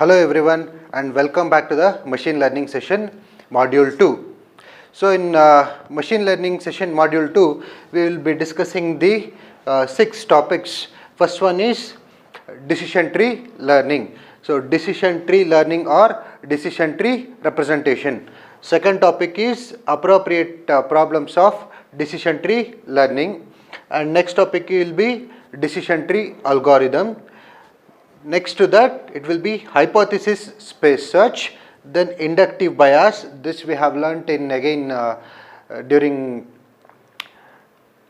Hello everyone and welcome back to the machine learning session module 2. So in machine learning session module 2 we will be discussing the 6 topics. First one is decision tree learning. So decision tree learning or decision tree representation. Second topic is appropriate problems of decision tree learning, and next topic will be decision tree algorithm. Next to that it will be hypothesis space search, then inductive bias. This we have learnt in again during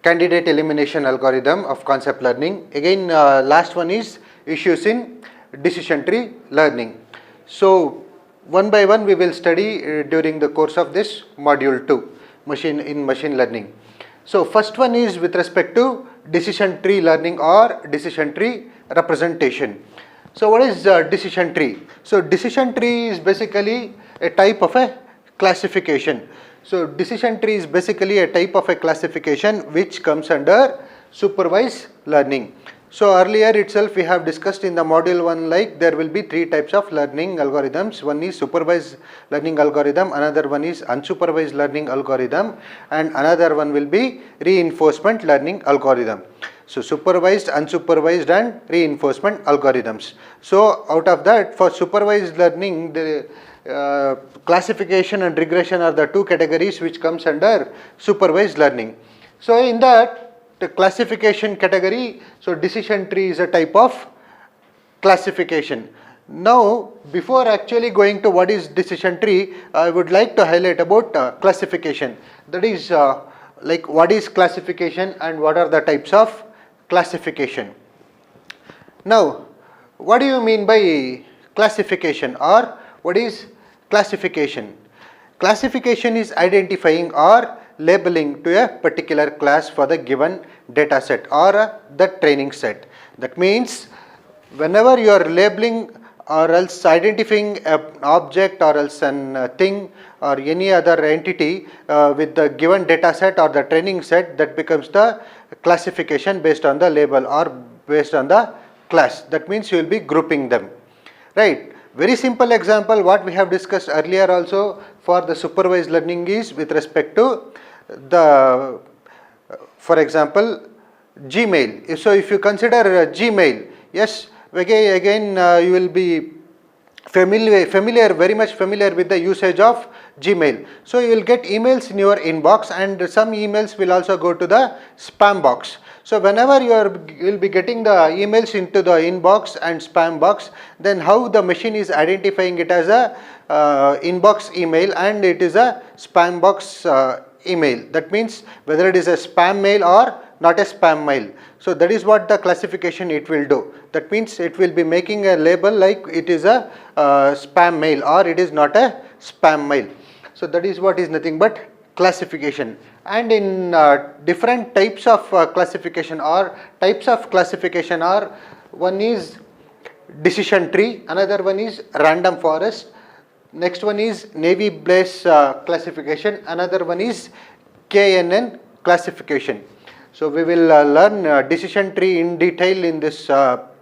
candidate elimination algorithm of concept learning. Again last one is issues in decision tree learning. So one by one we will study during the course of this module 2 machine learning. So first one is with respect to decision tree learning or decision tree representation. So what is decision tree? So decision tree is basically a type of a classification. So decision tree is basically a type of a classification which comes under supervised learning. So earlier itself we have discussed in the module 1 like there will be 3 types of learning algorithms. One is supervised learning algorithm, another one is unsupervised learning algorithm, and another one will be reinforcement learning algorithm. So supervised, unsupervised and reinforcement algorithms. So out of that, for supervised learning, the classification and regression are the 2 categories which comes under supervised learning. So in that, the classification category, so decision tree is a type of classification. Now before actually going to what is decision tree, I would like to highlight about classification. That is like what is classification and what are the types of classification. Now what do you mean by classification or what is classification? Classification is identifying or labeling to a particular class for the given data set or the training set. That means whenever you are labeling or else identifying an object or else an thing or any other entity with the given data set or the training set, that becomes the classification based on the label or based on the class. That means you will be grouping them, right? Very simple example what we have discussed earlier also for the supervised learning is with respect to the, for example, Gmail. So if you consider Gmail, yes, again you will be very much familiar with the usage of Gmail. So you will get emails in your inbox and some emails will also go to the spam box. So whenever you will be getting the emails into the inbox and spam box, then how the machine is identifying it as a inbox email and it is a spam box email. That means whether it is a spam mail or not a spam mail. So that is what the classification it will do. That means it will be making a label like it is a spam mail or it is not a spam mail. So that is what is nothing but classification. And in different types of classification or types of classification are, one is decision tree, another one is random forest, next one is Navy Bayes classification, another one is KNN classification. So we will learn decision tree in detail in this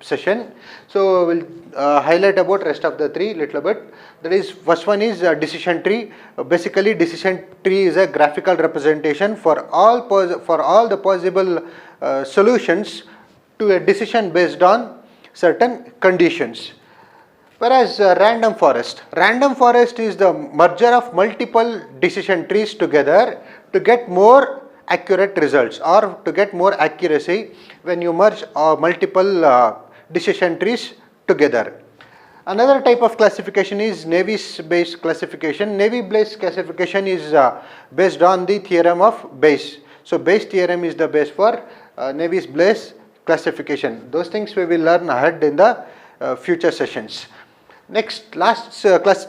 session. So we will highlight about rest of the 3 little bit. That is, first one is decision tree. Basically decision tree is a graphical representation for all the possible solutions to a decision based on certain conditions. Whereas random forest is the merger of multiple decision trees together to get more accurate results or to get more accuracy when you merge multiple decision trees together. Another type of classification is Navy Bayes classification. Navy Bayes classification is based on the theorem of Bayes. So Bayes theorem is the base for Navy Bayes classification. Those things we will learn ahead in the future sessions. Next, last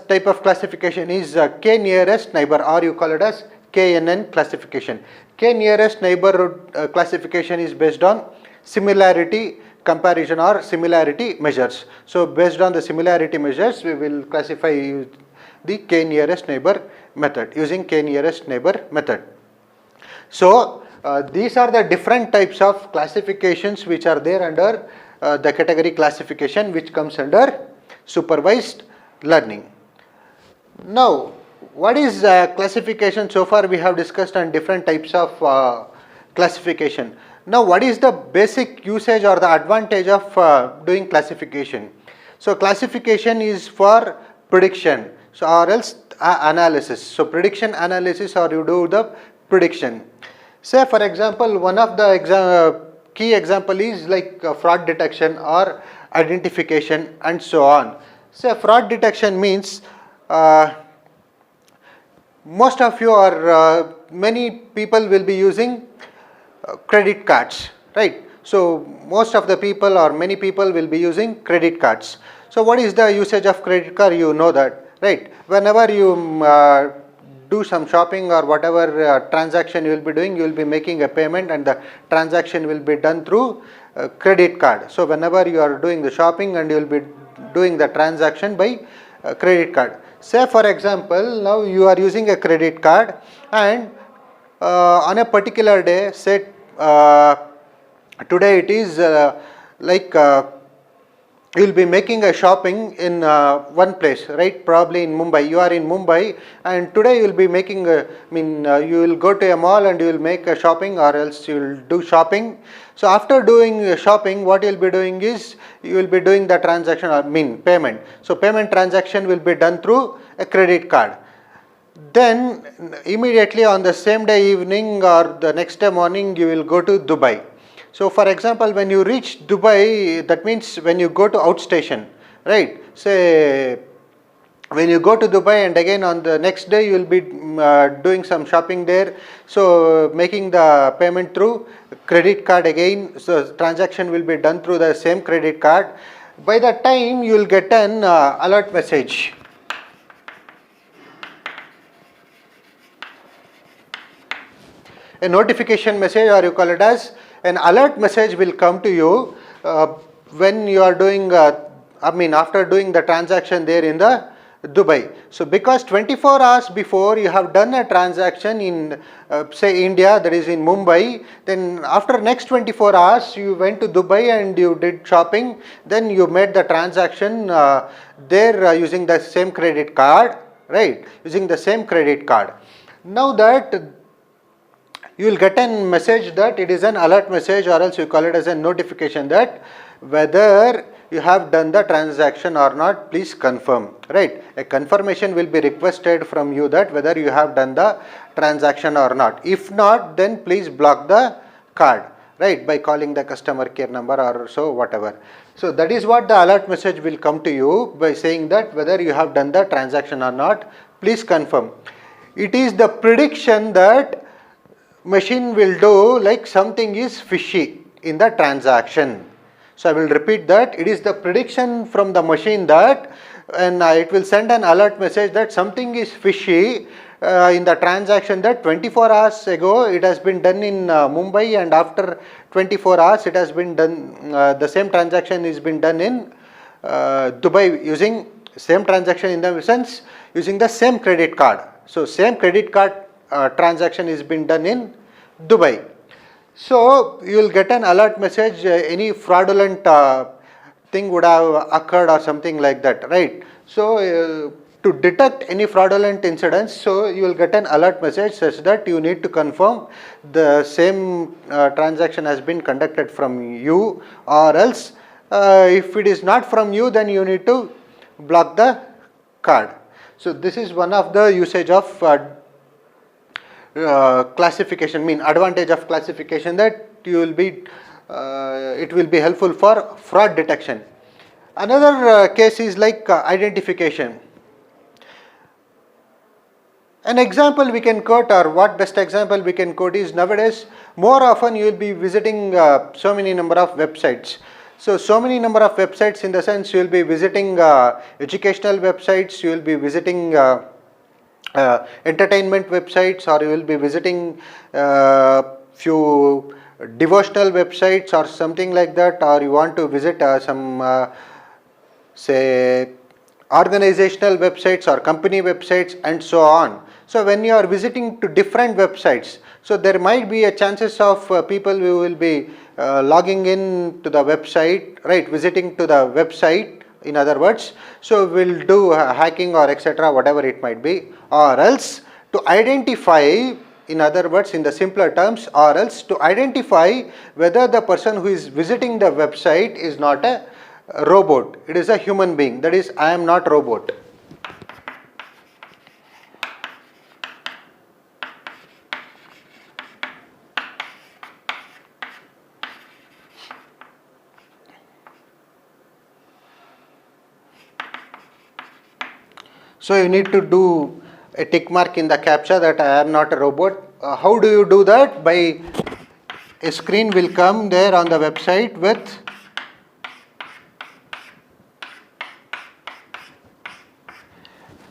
type of classification is K nearest neighbor, or you call it as KNN classification. K nearest neighborhood classification is based on similarity comparison or similarity measures. So based on the similarity measures we will classify the K nearest neighbor method, using K nearest neighbor method. So these are the different types of classifications which are there under the category classification, which comes under supervised learning. Now, what is classification? So far we have discussed on different types of classification. Now, what is the basic usage or the advantage of doing classification? So, classification is for prediction, so or else analysis. So, prediction analysis, or you do the prediction. Say for example, one of the key example is like fraud detection or identification and so on. Say fraud detection means most of you or many people will be using credit cards, right? So most of the people or many people will be using credit cards. So what is the usage of credit card? You know that, right? Whenever you do some shopping or whatever transaction you will be doing, you will be making a payment and the transaction will be done through credit card. So whenever you are doing the shopping and you will be doing the transaction by credit card. Say for example, now you are using a credit card and on a particular day, say today it is like you will be making a shopping in one place, right? Probably in Mumbai. You are in Mumbai and today you will be making you will go to a mall and you will make a shopping, or else you will do shopping. So after doing shopping, what you will be doing is you will be doing the transaction or payment. So payment transaction will be done through a credit card. Then immediately on the same day evening or the next day morning, you will go to Dubai. So for example, when you reach Dubai, that means when you go to outstation, right? Say when you go to Dubai and again on the next day you will be doing some shopping there. So making the payment through credit card again. So transaction will be done through the same credit card. By that time you will get an alert message. A notification message, or you call it as an alert message, will come to you when you are doing after doing the transaction there in the Dubai. So because 24 hours before you have done a transaction in say India, that is in Mumbai, then after next 24 hours you went to Dubai and you did shopping, then you made the transaction there using the same credit card, right? Using the same credit card. Now that you will get a message that it is an alert message, or else you call it as a notification that whether you have done the transaction or not, please confirm, right? A confirmation will be requested from you that whether you have done the transaction or not. If not, then please block the card, right, by calling the customer care number or so whatever. So that is what the alert message will come to you, by saying that whether you have done the transaction or not, please confirm. It is the prediction that machine will do like something is fishy in the transaction. So I will repeat that. It is the prediction from the machine that, and it will send an alert message that something is fishy in the transaction, that 24 hours ago it has been done in Mumbai, and after 24 hours it has been done, the same transaction is been done in Dubai, using same transaction in the sense using the same credit card. So same credit card transaction is been done in Dubai. So you will get an alert message, any fraudulent thing would have occurred or something like that, right? So to detect any fraudulent incidents, so you will get an alert message such that you need to confirm the same transaction has been conducted from you, or else if it is not from you, then you need to block the card. So this is one of the usage of classification, advantage of classification, that you will be it will be helpful for fraud detection. Another case is like identification. An example we can quote, or what best example we can quote is, nowadays more often you will be visiting so many number of websites. So many number of websites, in the sense you will be visiting educational websites, you will be visiting entertainment websites, or you will be visiting few devotional websites or something like that, or you want to visit some say organizational websites or company websites and so on. So when you are visiting to different websites, so there might be a chances of people who will be logging in to the website, right, visiting to the website in other words. So we'll do hacking or etc., whatever it might be, or else to identify, in other words, in the simpler terms, or else to identify whether the person who is visiting the website is not a robot, it is a human being, that is, I am not robot. So you need to do a tick mark in the CAPTCHA that I am not a robot. How do you do that? By a screen will come there on the website with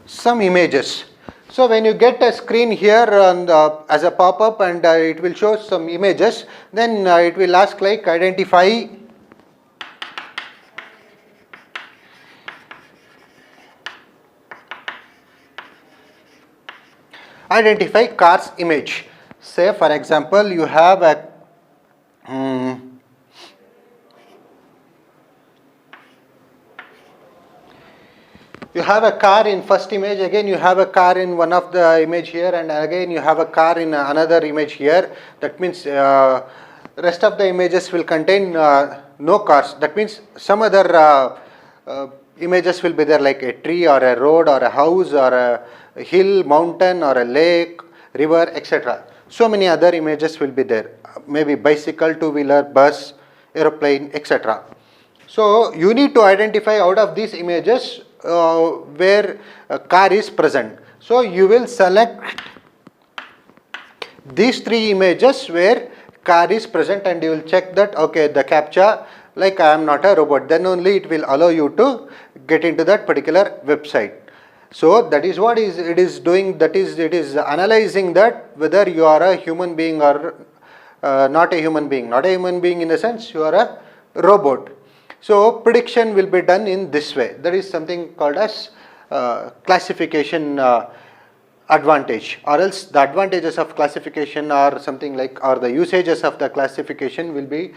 some images. So when you get a screen here on the, as a pop-up, and it will show some images, then it will ask like identify car's image. Say for example you have a you have a car in first image, again you have a car in one of the image here, and again you have a car in another image here. That means rest of the images will contain no cars. That means some other images will be there, like a tree or a road or a house or a hill, mountain or a lake, river, etc. So many other images will be there, maybe bicycle, two-wheeler, bus, aeroplane, etc. So you need to identify out of these images where a car is present. So you will select these three images where car is present, and you will check that okay, the CAPTCHA, like I am not a robot, then only it will allow you to get into that particular website. So that is what it is doing, that is, it is analyzing that whether you are a human being or not a human being. Not a human being in the sense you are a robot. So prediction will be done in this way. That is something called as classification advantage, or else the advantages of classification are something like, or the usages of the classification will be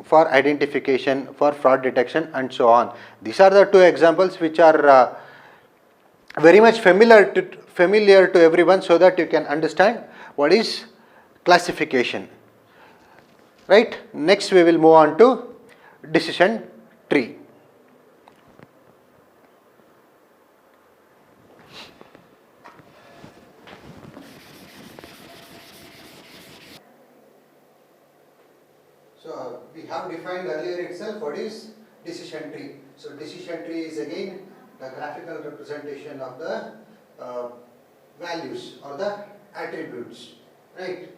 for identification, for fraud detection, and so on. These are the two examples which are very much familiar to everyone, so that you can understand what is classification. Right? Next we will move on to decision tree. So we have defined earlier itself what is decision tree. So decision tree is again the graphical representation of the values or the attributes, right?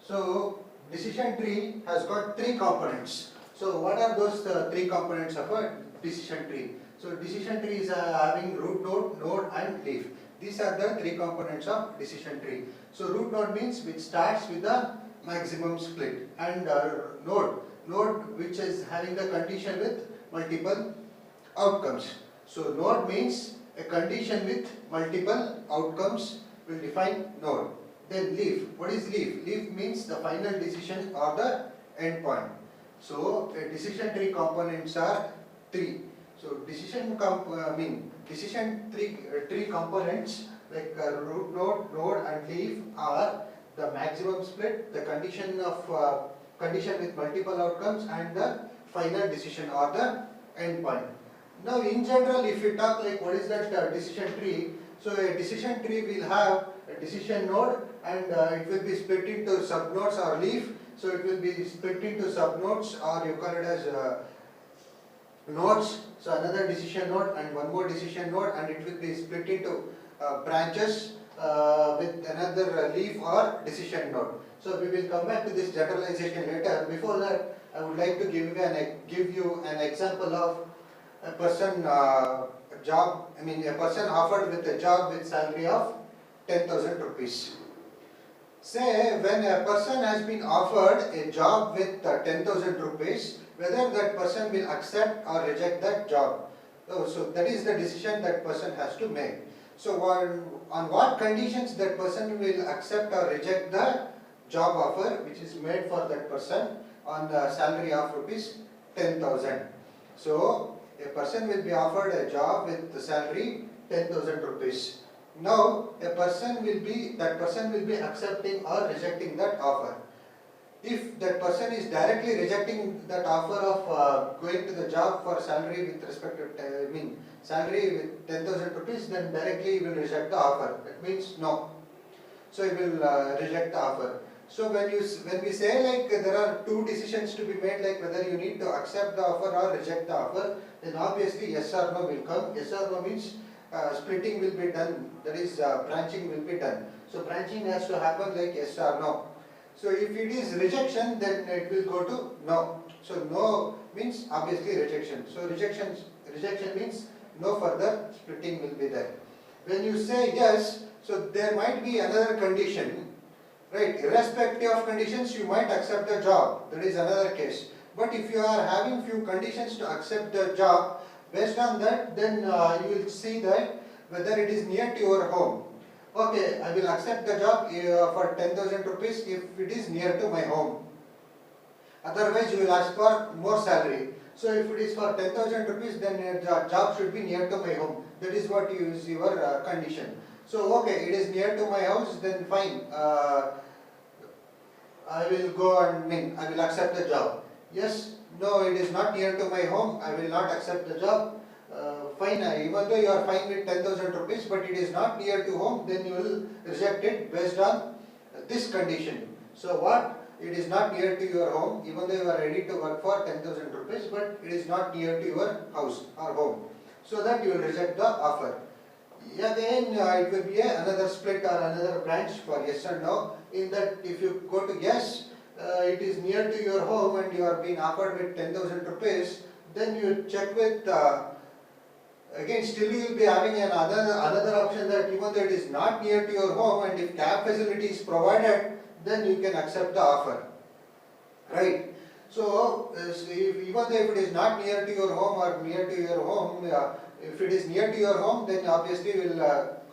So decision tree has got three components. So what are those three components of a decision tree? So decision tree is having root node and leaf. These are the three components of decision tree. So root node means which starts with the maximum split, and node which is having the condition with multiple outcomes. So node means a condition with multiple outcomes will define node. Then leaf, what is leaf? Leaf means the final decision or the endpoint. So a decision tree components are three. So decision tree components like root node and leaf are the maximum split, the condition with multiple outcomes, and the final decision or the endpoint. Now in general, if you talk like what is that decision tree, so a decision tree will have a decision node, and it will be split into subnodes or leaf. So it will be split into subnodes, or you call it as nodes. So another decision node and one more decision node, and it will be split into branches with another leaf or decision node. So we will come back to this generalization later. Before that, I would like to give you an example of a person a person offered with a job with salary of 10,000 rupees. Say when a person has been offered a job with 10,000 rupees, whether that person will accept or reject that job. So that is the decision that person has to make. So on what conditions that person will accept or reject the job offer which is made for that person on the salary of rupees 10,000. So a person will be offered a job with the salary 10,000 rupees. Now that person will be accepting or rejecting that offer. If that person is directly rejecting that offer of going to the job for salary with respect to salary with 10,000 rupees, then directly he will reject the offer. That means no. So he will reject the offer. So when we say like there are two decisions to be made, like whether you need to accept the offer or reject the offer, then obviously yes or no will come. Yes or no means splitting will be done, that is branching will be done. So branching has to happen like yes or no. So if it is rejection, then it will go to no. So no means obviously rejection. So rejection means no further splitting will be there. When you say yes, so there might be another condition, right? Irrespective of conditions, you might accept the job. That is another case. But if you are having few conditions to accept the job, based on that, then you will see that whether it is near to your home. Okay, I will accept the job for 10,000 rupees if it is near to my home. Otherwise, you will ask for more salary. So if it is for 10,000 rupees, then the job should be near to my home. That is what is your condition. So okay, it is near to my house, then fine. I will go and I will accept the job. Yes, no, it is not near to my home, I will not accept the job. Fine, even though you are fine with 10,000 rupees, but it is not near to home, then you will reject it based on this condition. So what? It is not near to your home, even though you are ready to work for 10,000 rupees, but it is not near to your house or home. So that you will reject the offer. Again, it will be another split or another branch for yes and no. In that, if you go to yes, it is near to your home and you are being offered with 10,000 rupees, then you check with, again still you will be having another option that even though it is not near to your home and if cab facility is provided, then you can accept the offer. Right? So, even though if it is not near to your home or near to your home, if it is near to your home, then obviously you will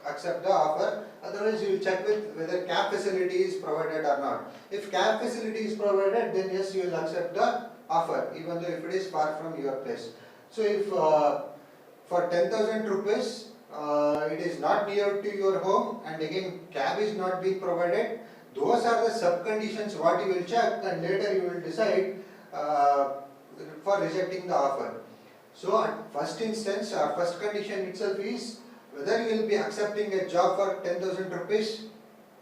accept the offer. Otherwise, you will check with whether cab facility is provided or not. If cab facility is provided, then yes, you will accept the offer, even though if it is far from your place. So, if for 10,000 rupees, it is not near to your home, and again cab is not being provided, those are the sub conditions what you will check, and later you will decide for rejecting the offer. So at first instance, our first condition itself is whether you will be accepting a job for 10,000 rupees.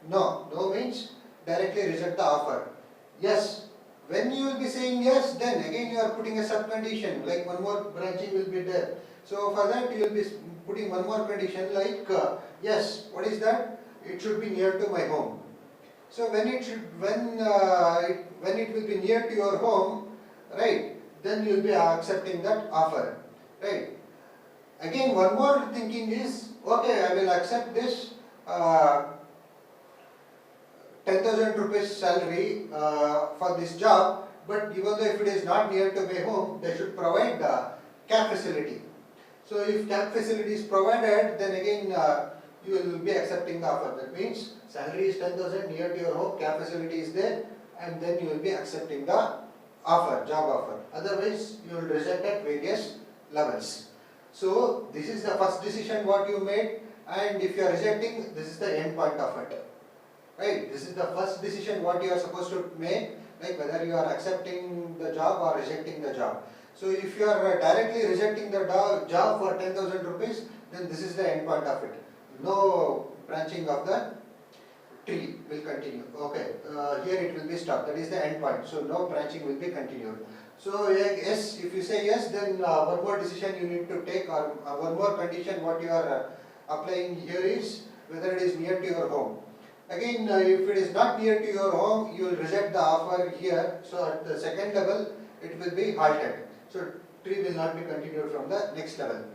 No. No means directly reject the offer. Yes. When you will be saying yes, then again you are putting a sub condition, like one more branching will be there. So for that you will be putting one more condition like yes. What is that? It should be near to my home. So when it will be near to your home, right? Then you will be accepting that offer, right? Again, one more thinking is, okay, I will accept this 10,000 rupees salary for this job, but even though if it is not near to my home, they should provide the cab facility. So if cab facility is provided, then again you will be accepting the offer. That means salary is 10,000 near to your home, cab facility is there, and then you will be accepting the offer, job offer. Otherwise, you will reject at various levels. So, this is the first decision what you made, and if you are rejecting, this is the end point of it. Right? This is the first decision what you are supposed to make, like whether you are accepting the job or rejecting the job. So, if you are directly rejecting the job for 10,000 rupees, then this is the end point of it. No branching of the tree will continue. Okay, here it will be stopped. That is the end point. So no branching will be continued. So yes, if you say yes, then one more decision you need to take, or one more condition what you are applying here is whether it is near to your home. Again, if it is not near to your home, you will reject the offer here. So at the second level, it will be halted. So tree will not be continued from the next level.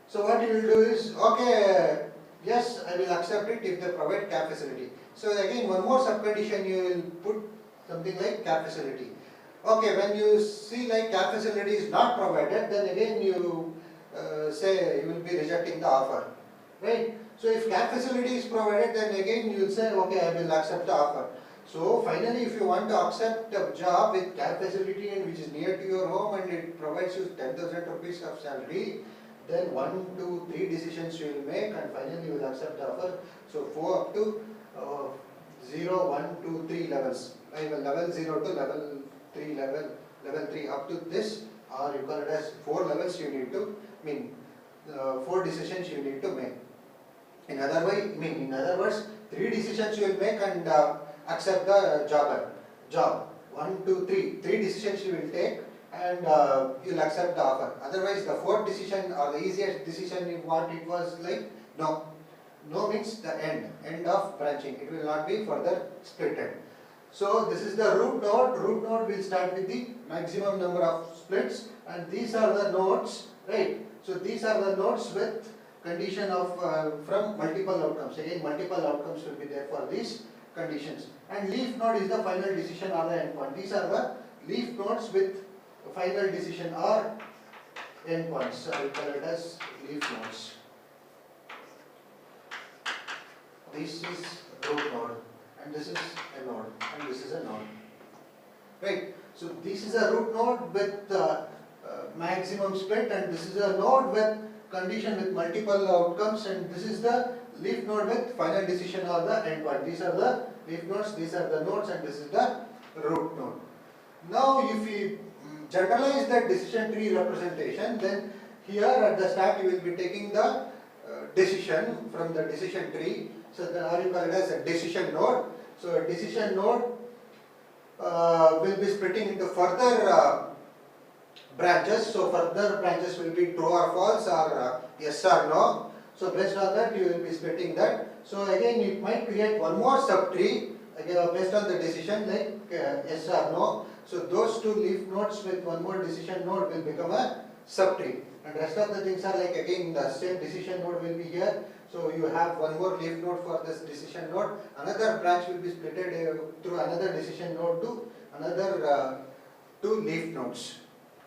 So what you will do is, okay, yes, I will accept it if they provide cab facility. So again, one more subcondition you will put something like cab facility. Okay, when you see like cab facility is not provided, then again you say you will be rejecting the offer, right? So if cab facility is provided, then again you will say, okay, I will accept the offer. So finally, if you want to accept a job with cab facility and which is near to your home and it provides you 10,000 rupees of salary, then 1, 2, 3 decisions you will make and finally you will accept the offer. So 4 up to 0, 1, 2, 3 levels. Level 0 to level 3 up to this, or you call it as 4 levels you need to, 4 decisions you need to make. In other words, 3 decisions you will make and accept the job. 1, 2, 3. 3 decisions you will take and you will accept the offer. Otherwise, the 4th decision or the easiest decision you want, it was like no. No means the end of branching. It will not be further splitted. So this is the root node. Root node will start with the maximum number of splits, and these are the nodes, right? So these are the nodes with condition of from multiple outcomes. Again, multiple outcomes will be there for these conditions. And leaf node is the final decision or the endpoint. These are the leaf nodes with final decision or endpoints. So I will call it as leaf nodes. This is root node, and this is a node, and this is a node. Right? So this is a root node with maximum split, and this is a node with condition with multiple outcomes, and this is the leaf node with final decision or the endpoint. These are the leaf nodes, these are the nodes, and this is the root node. Now if we generalize the decision tree representation, then here at the start you will be taking the decision from the decision tree. So the or you call it as a decision node. So a decision node will be splitting into further branches. So further branches will be true or false or yes or no. So based on that you will be splitting that. So again it might create one more subtree again based on the decision like yes or no. So those 2 leaf nodes with one more decision node will become a subtree. And rest of the things are like again the same decision node will be here. So you have one more leaf node for this decision node. Another branch will be splitted through another decision node to another 2 leaf nodes.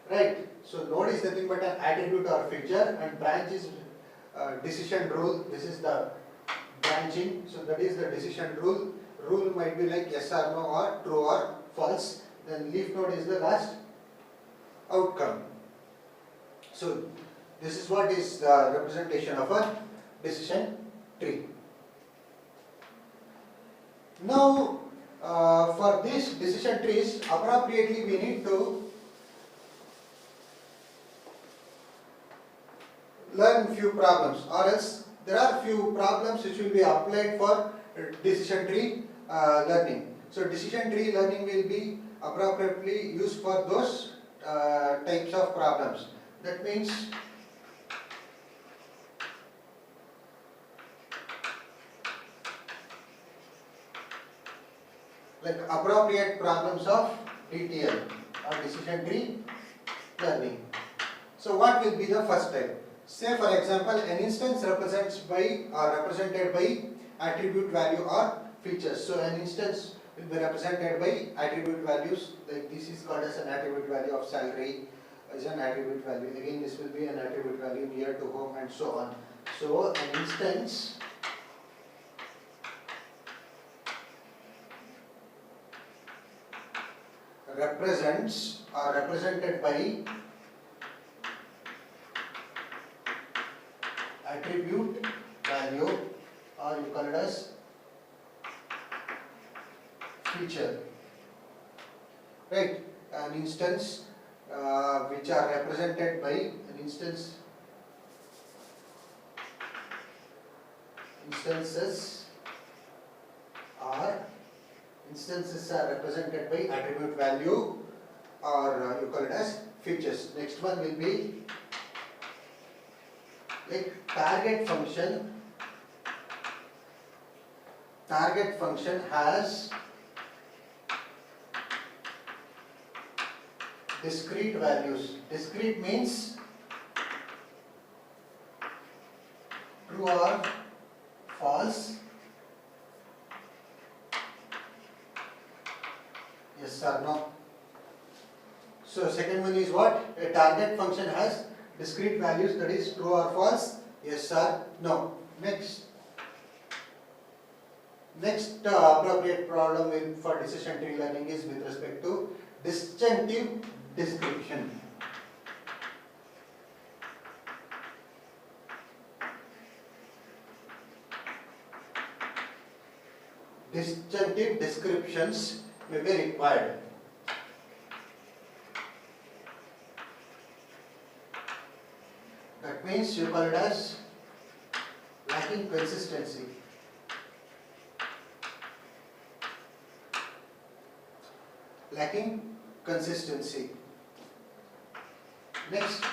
Right? So node is nothing but an attribute or feature, and branch is decision rule. This is the branching. So that is the decision rule. Rule might be like yes or no or true or false. Then leaf node is the last outcome. So this is what is the representation of a decision tree. Now for these decision trees, appropriately we need to learn few problems, or else there are few problems which will be applied for decision tree learning. So decision tree learning will be appropriately used for those types of problems. That means like appropriate problems of DTL or decision tree learning. So what will be the first type? Say for example an instance represents by or represented by attribute value or features. So an instance will be represented by attribute values, like this is called as an attribute value of salary, is an attribute value. Again this will be an attribute value near to home and so on. So an instance represents or represented by attribute value, or you call it as feature, right? An instance which are represented by an instances are represented by attribute value, or you call it as features. Next one will be like target function. Target function has discrete values. Discrete means true or false, yes or no. So second one is what? A target function has discrete values, that is true or false, yes or no. Next Next appropriate problem for decision tree learning is with respect to disjunctive description. Disjunctive descriptions may be required. That means you call it as lacking consistency. Lacking consistency. Next,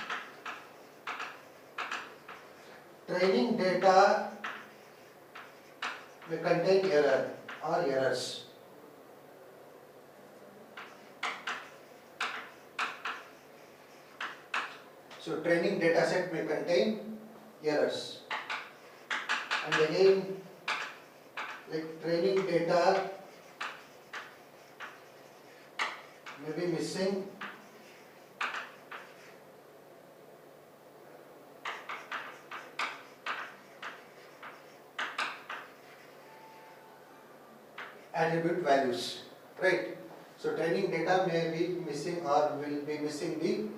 training data may contain error or errors. So training data set may contain errors. And again, like training data may be missing attribute values, right? So training data may be missing or will be missing the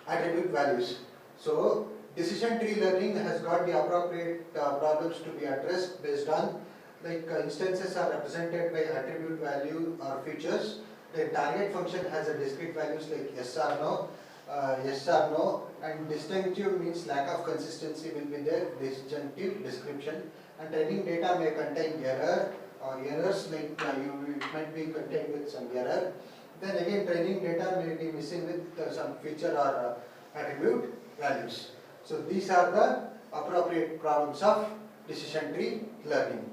attribute values. So decision tree learning has got the appropriate problems to be addressed based on like instances are represented by attribute value or features. The target function has a discrete values like yes or no, and disjunctive means lack of consistency will be there, disjunctive description, and training data may contain error or errors like it might be contained with some error. Then again training data may be missing with some feature or attribute values. So these are the appropriate problems of decision tree learning.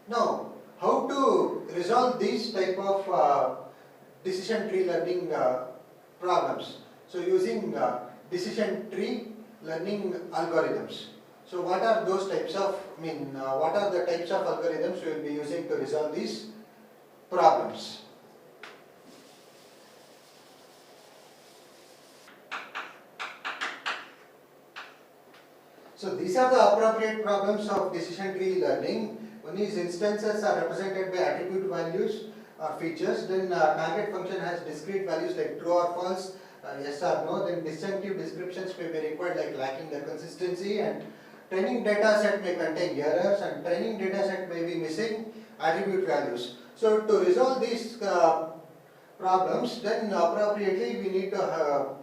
Now, how to resolve these type of decision tree learning problems? So using decision tree learning algorithms. So what are those types of, what are the types of algorithms we will be using to resolve these problems? So these are the appropriate problems of decision tree learning. One is instances are represented by attribute values or features. Then target function has discrete values like true or false, yes or no. Then disjunctive descriptions may be required like lacking the consistency, and training data set may contain errors, and training data set may be missing attribute values. So to resolve these problems, then appropriately we need to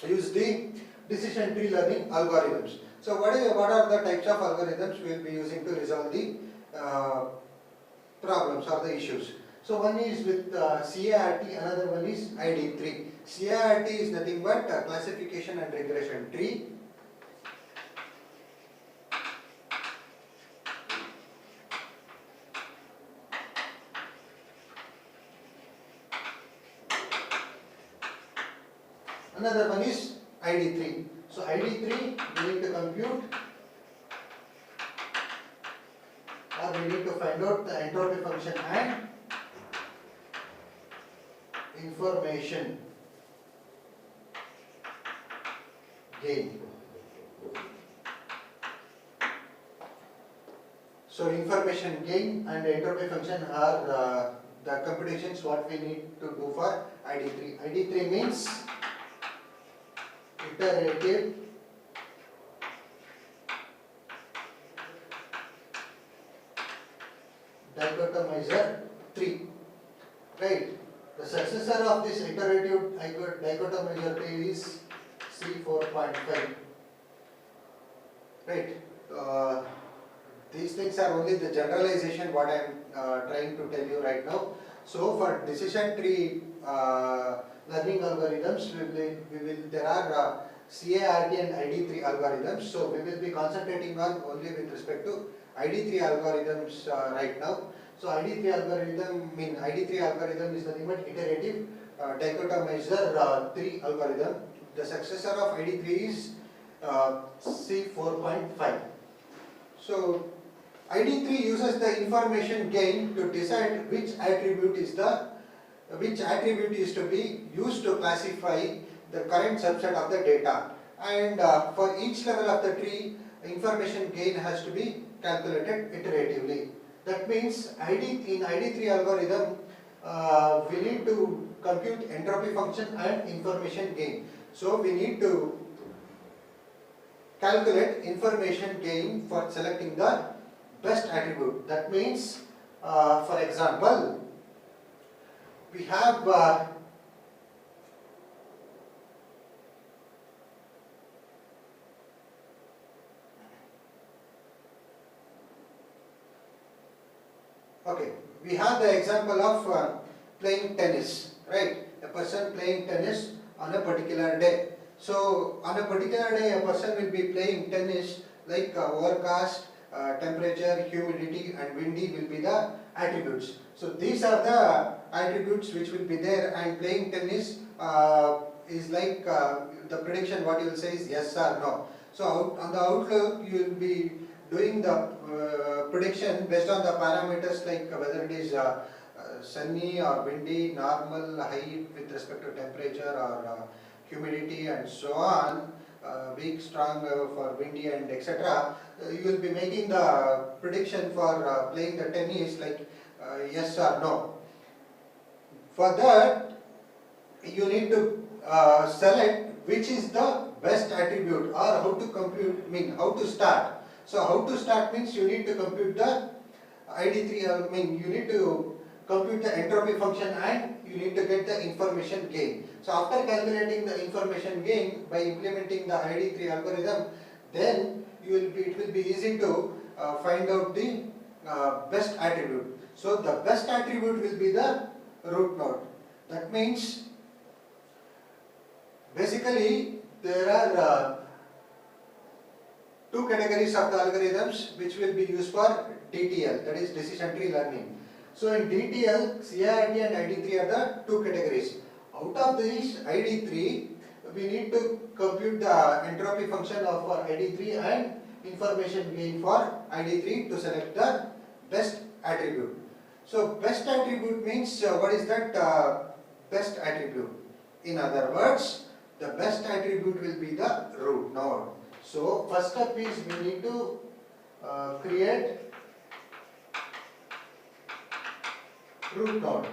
use the decision tree learning algorithms. So what are the types of algorithms we will be using to resolve the problems or the issues? So one is with CART, another one is ID3. CART is nothing but classification and regression tree. Another one is ID3. So ID3 we need to compute, or we need to find out the entropy function and information gain. So information gain and entropy function are the computations what we need to do for ID3. ID3 means iterative dichotomizer 3, right? The successor of this iterative dichotomizer 3 is C4.5, right? These things are only the generalization what I am trying to tell you right now. So for decision tree learning algorithms, there are CART and ID3 algorithms. So we will be concentrating on only with respect to ID3 algorithms right now. So ID3 algorithm is nothing but iterative dichotomizer 3 algorithm. The successor of ID3 is C4.5. So ID3 uses the information gain to decide which attribute is to be used to classify the current subset of the data, and for each level of the tree information gain has to be calculated iteratively. That means in ID3 algorithm, we need to compute entropy function and information gain. So we need to calculate information gain for selecting the best attribute. That means, for example, we have okay, we have the example of playing tennis, right? A person playing tennis on a particular day. So on a particular day, a person will be playing tennis like overcast, temperature, humidity and windy will be the attributes. So these are the attributes which will be there, and playing tennis is like the prediction what you will say is yes or no. So on the outlook you will be doing the prediction based on the parameters like whether it is sunny or windy, normal, height with respect to temperature or humidity and so on, weak, strong for windy and etc. You will be making the prediction for playing the tennis like yes or no. For that you need to select which is the best attribute, or how to compute, how to start. So how to start means you need to compute the ID3, you need to compute the entropy function and you need to get the information gain. So after calculating the information gain by implementing the ID3 algorithm, then it will be easy to find out the best attribute. So the best attribute will be the root node. That means basically there are two categories of the algorithms which will be used for DTL, that is decision tree learning. So in DTL, CIRT and ID3 are the two categories. Out of these ID3, we need to compute the entropy function of for ID3 and information gain for ID3 to select the best attribute. So best attribute means what is that best attribute? In other words, the best attribute will be the root node. So first step is we need to create root node.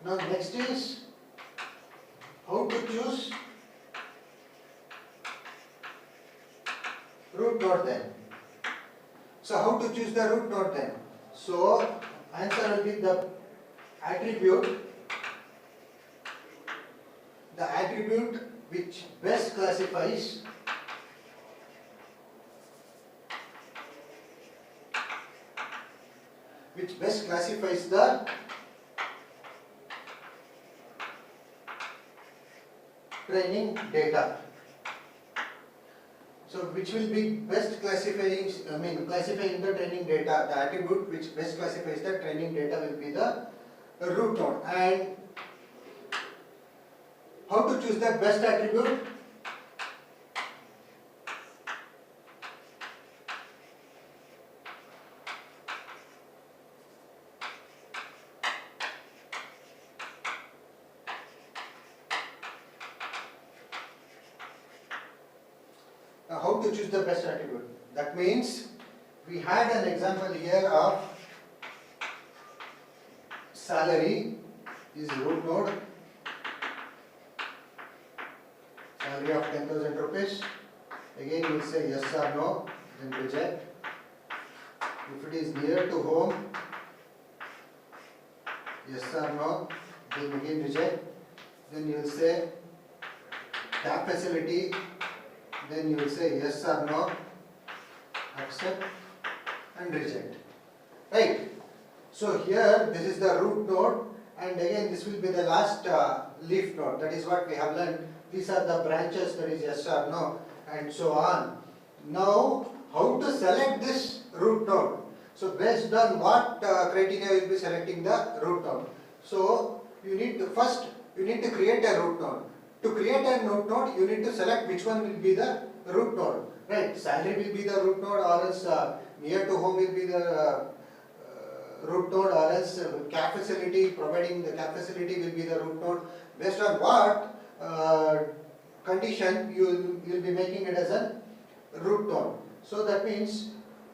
Now next is how to choose root node then. So how to choose the root node then? So answer will be the attribute which best classifies the training data. So which will be best classifying, classifying the training data, the attribute which best classifies the training data will be the root node. And how to choose the best attribute? Now how to choose the best attribute? That means we had an example here of salary is root node. Salary of 10,000 rupees. Again you will say yes or no, then reject. If it is near to home, yes or no, then again reject. Then you will say tap facility, then you will say yes or no, accept and reject. Right. So here this is the root node, and again this will be the last leaf node. That is what we have learned. These are the branches, that is yes or no, and so on. Now how to select this root node? So based on what criteria you will be selecting the root node? So you need to create a root node. To create a root node, you need to select which one will be the root node. Right? Salary will be the root node, or else near to home will be the root node, or else cap facility, providing the cap facility will be the root node. Based on what condition you will be making it as a root node. So that means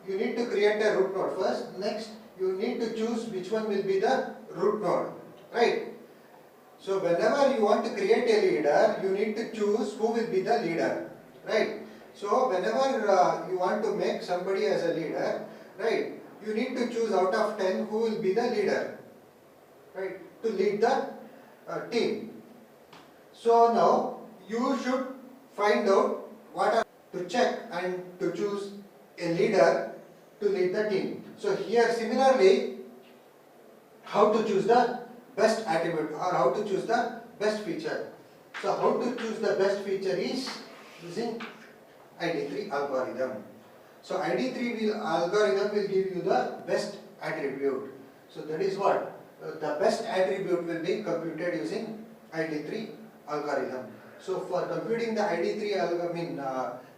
you need to create a root node first. Next, you need to choose which one will be the root node, right? So whenever you want to create a leader, you need to choose who will be the leader, right? So whenever you want to make somebody as a leader, right, you need to choose out of 10 who will be the leader, right, to lead the team. So now you should find out what are to check and to choose a leader to lead the team. So here similarly, how to choose the best attribute or how to choose the best feature. So how to choose the best feature is using ID3 algorithm. So ID3 algorithm will give you the best attribute. So that is what the best attribute will be computed using ID3 algorithm. So for computing the ID3 algorithm,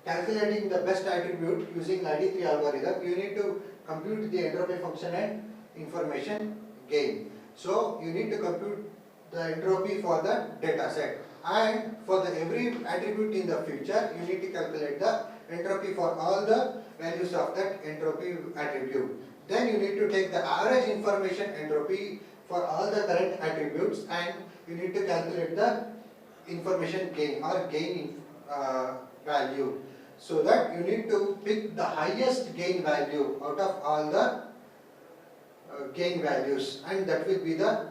calculating the best attribute using ID3 algorithm, you need to compute the entropy function and information gain. So you need to compute the entropy for the data set, and for the every attribute in the future you need to calculate the entropy for all the values of that entropy attribute. Then you need to take the average information entropy for all the current attributes, and you need to calculate the information gain or gain value, so that you need to pick the highest gain value out of all the gain values, and that will be the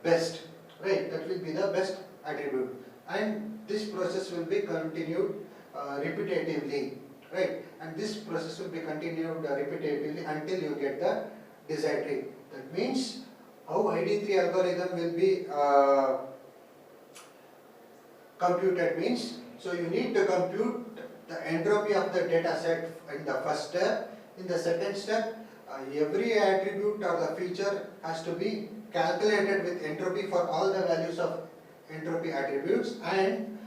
best, right? That will be the best attribute, and this process will be continued repetitively, right? And this process will be continued repetitively until you get the desired tree. That means how ID3 algorithm will be computed means, so you need to compute the entropy of the data set in the first step. In the second step, every attribute or the feature has to be calculated with entropy for all the values of entropy attributes, and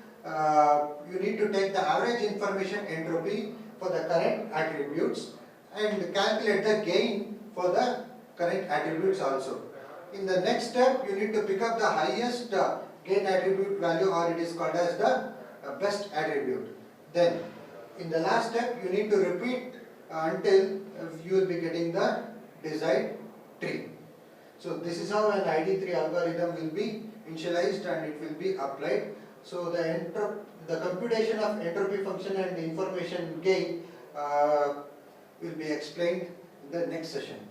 you need to take the average information entropy for the current attributes and calculate the gain for the current attributes also. In the next step, you need to pick up the highest gain attribute value, or it is called as the best attribute. Then in the last step, you need to repeat until you will be getting the desired tree. So this is how an ID3 algorithm will be initialized and it will be applied. So the computation of entropy function and information gain will be explained in the next session.